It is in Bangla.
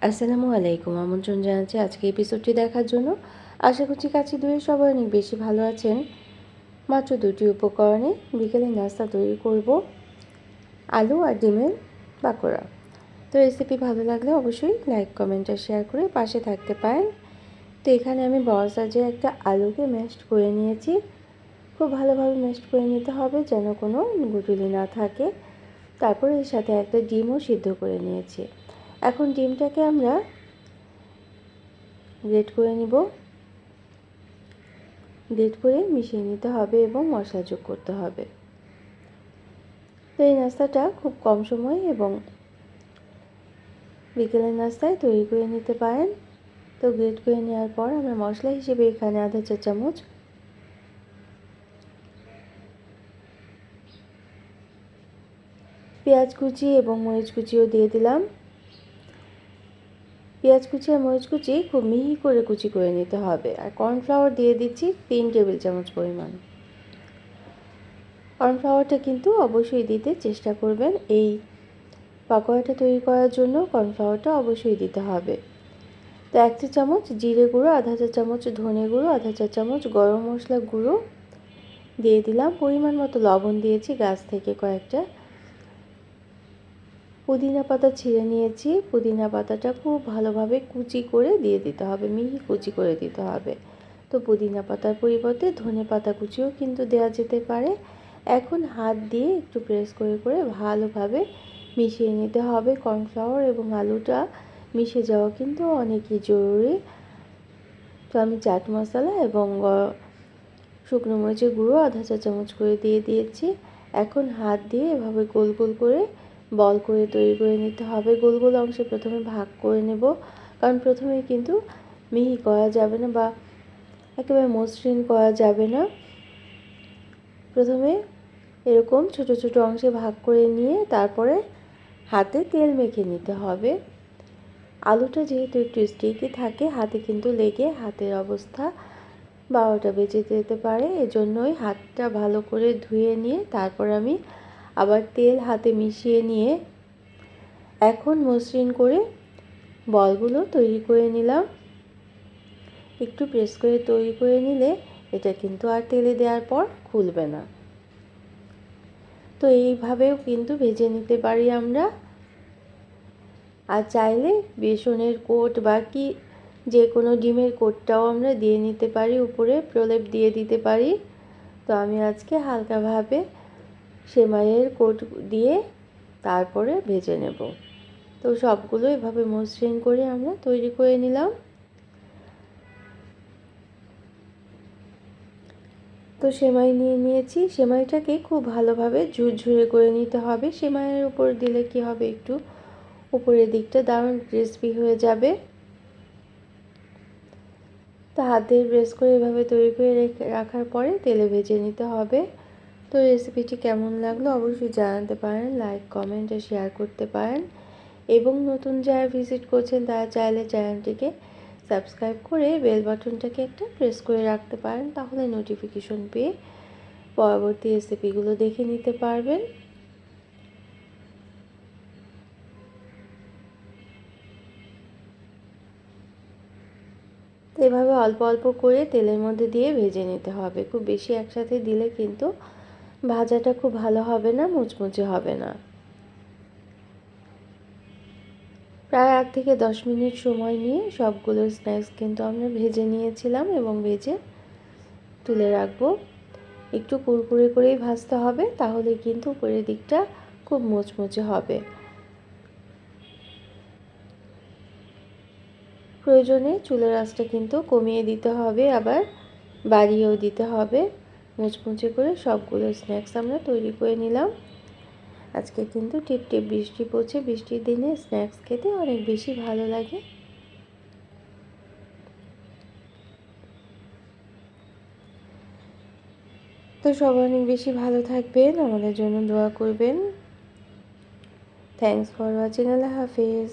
আসসালামু আলাইকুম। আমন্ত্রণ জানাচ্ছি আজকে এপিসোডটি দেখার জন্য। আশা করছি কাছে দূরে সবাই অনেক বেশি ভালো আছেন। মাত্র 2টি উপকরণে বিকেলের নাস্তা তৈরি করব আলু আর ডিমের পাকোড়া। তো রেসিপি ভালো লাগলে অবশ্যই লাইক, কমেন্ট আর শেয়ার করে পাশে থাকতে পারেন। তো এখানে আমি বড় সাইজের একটা আলুকে ম্যাশড করে নিয়েছি। খুব ভালোভাবে ম্যাশড করে নিতে হবে যেন কোনো গুটুলি না থাকে। তারপর এর সাথে একটা ডিমও সিদ্ধ করে নিয়েছি। এখন ডিমটাকে আমরা গ্রেট করে নিব। গ্রেট করে মিশিয়ে নিতে হবে এবং মশলা যোগ করতে হবে। তো এই নাস্তাটা খুব কম সময় এবং বিকেলের নাস্তায় তৈরি করে নিতে পারেন। তো গ্রেট করে নেওয়ার পর আমরা মশলা হিসেবে এখানে আধা চা চামচ পেঁয়াজ কুচি এবং মরিচ কুচিও দিয়ে দিলাম। পেঁয়াজ কুচি আর মরিচ কুচি খুব মিহি করে কুচি করে নিতে হবে। আর কর্নফ্লাওয়ার দিয়ে দিচ্ছি 3 টেবিল চামচ পরিমাণ। কর্নফ্লাওয়ারটা কিন্তু অবশ্যই দিতে চেষ্টা করবেন। এই পাকোড়াটা তৈরি করার জন্য কর্নফ্লাওয়ারটা অবশ্যই দিতে হবে। তো 1 চা চামচ জিরে গুঁড়ো, আধা চা চামচ ধনে গুঁড়ো, আধা চা চামচ গরম মশলা গুঁড়ো দিয়ে দিলাম। পরিমাণ মতো লবণ দিয়েছি। গাছ থেকে কয়েকটা পুদিনা পাতা ছিঁড়ে নিয়েছি। পুদিনা পাতাটা খুব ভালোভাবে কুচি করে দিয়ে দিতে হবে, মিহি কুচি করে দিতে হবে। তো পুদিনা পাতার পরিবর্তে ধনে পাতা কুচিও কিন্তু দেওয়া যেতে পারে। এখন হাত দিয়ে একটু প্রেস করে করে ভালোভাবে মিশিয়ে নিতে হবে। কর্নফ্লাওয়ার এবং আলুটা মিশে যাওয়া কিন্তু অনেকই জরুরি। তো আমি চাট মশলা এবং শুকনো মরিচের গুঁড়ো আধা চা চামচ করে দিয়ে দিয়েছি। এখন হাত দিয়ে এভাবে গোল গোল করে বল করে তৈরি করে নিতে হবে। গোল গোল অংশে প্রথমে ভাগ করে নেব, কারণ প্রথমে কিন্তু মিহি করা যাবে না বা একেবারে মসৃণ করা যাবে না। প্রথমে এরকম ছোট ছোট অংশে ভাগ করে নিয়ে তারপরে হাতে তেল মেখে নিতে হবে। আলুটা যেহেতু একটু স্টিকি থাকে, হাতে কিন্তু লেগে হাতের অবস্থা 12টা বেজে যেতে পারে। এজন্যই হাতটা ভালো করে ধুয়ে নিয়ে তারপর আমি আবার তেল হাতে মিশিয়ে নিয়ে এখন মসৃণ করে বলগুলো তৈরি করে নিলাম। একটু প্রেস করে তৈরি করে নিলে এটা কিন্তু আর তেলে দেওয়ার পর খুলবে না। তো এইভাবেও কিন্তু ভেজে নিতে পারি আমরা। আর চাইলে বেসনের কোট বা কি যে কোনো ডিমের কোটটাও আমরা দিয়ে নিতে পারি, উপরে প্রলেপ দিয়ে দিতে পারি। তো আমি আজকে হালকাভাবে সেমাইয়ের কোট দিয়ে তারপরে ভেজে নেব। তো সবগুলো এভাবে মসৃণ করে আমরা তৈরি করে নিলাম। তো সেমাই নিয়ে নিয়েছি। সেমাইটাকে খুব ভালোভাবে ঝুরঝুরে করে নিতে হবে। সেমাইয়ের উপর দিলে কি হবে, একটু উপরের দিকটা দারুণ ক্রিস্পি হয়ে যাবে। তো হাত দিয়ে প্রেস করে এভাবে তৈরি করে রাখার পরে তেলে ভেজে নিতে হবে। তো রেসিপিটি কেমন লাগলো অবশ্যই জানাতে পারেন, লাইক, কমেন্ট আর শেয়ার করতে পারেন। এবং নতুন যারা ভিজিট করছেন তারা চাইলে চ্যানেলটিকে সাবস্ক্রাইব করে বেল বাটনটাকে একটা প্রেস করে রাখতে পারেন, তাহলে নোটিফিকেশন পেয়ে পরবর্তী রেসিপিগুলো দেখে নিতে পারবেন। তো এভাবে অল্প অল্প করে তেলের মধ্যে দিয়ে ভেজে নিতে হবে। খুব বেশি একসাথে দিলে কিন্তু ভাজাটা খুব ভালো হবে না, মুচমুচে হবে না। প্রায় 8 থেকে 10 মিনিট সময় নিয়ে সবগুলো স্ন্যাক্স কিন্তু আমরা ভেজে নিয়েছিলাম এবং ভেজে তুলে রাখবো। একটু কুরকুরে করেই ভাজতে হবে, তাহলে কিন্তু উপরের দিকটা খুব মুচমুচে হবে। প্রয়োজনে চুলার আঁচটা কিন্তু কমিয়ে দিতে হবে, আবার বাড়িয়েও দিতে হবে। মুচমুচে করে সবগুলো স্ন্যাক্স আমরা তৈরি করে নিলাম। আজকে কিন্তু টিপ টিপ বৃষ্টি পড়ছে। বৃষ্টির দিনে স্ন্যাক্স খেতে অনেক বেশি ভালো লাগে। তো সবাই অনেক বেশি ভালো থাকবেন, আমাদের জন্য দোয়া করবেন। Thanks for watching. আল্লাহ হাফেজ।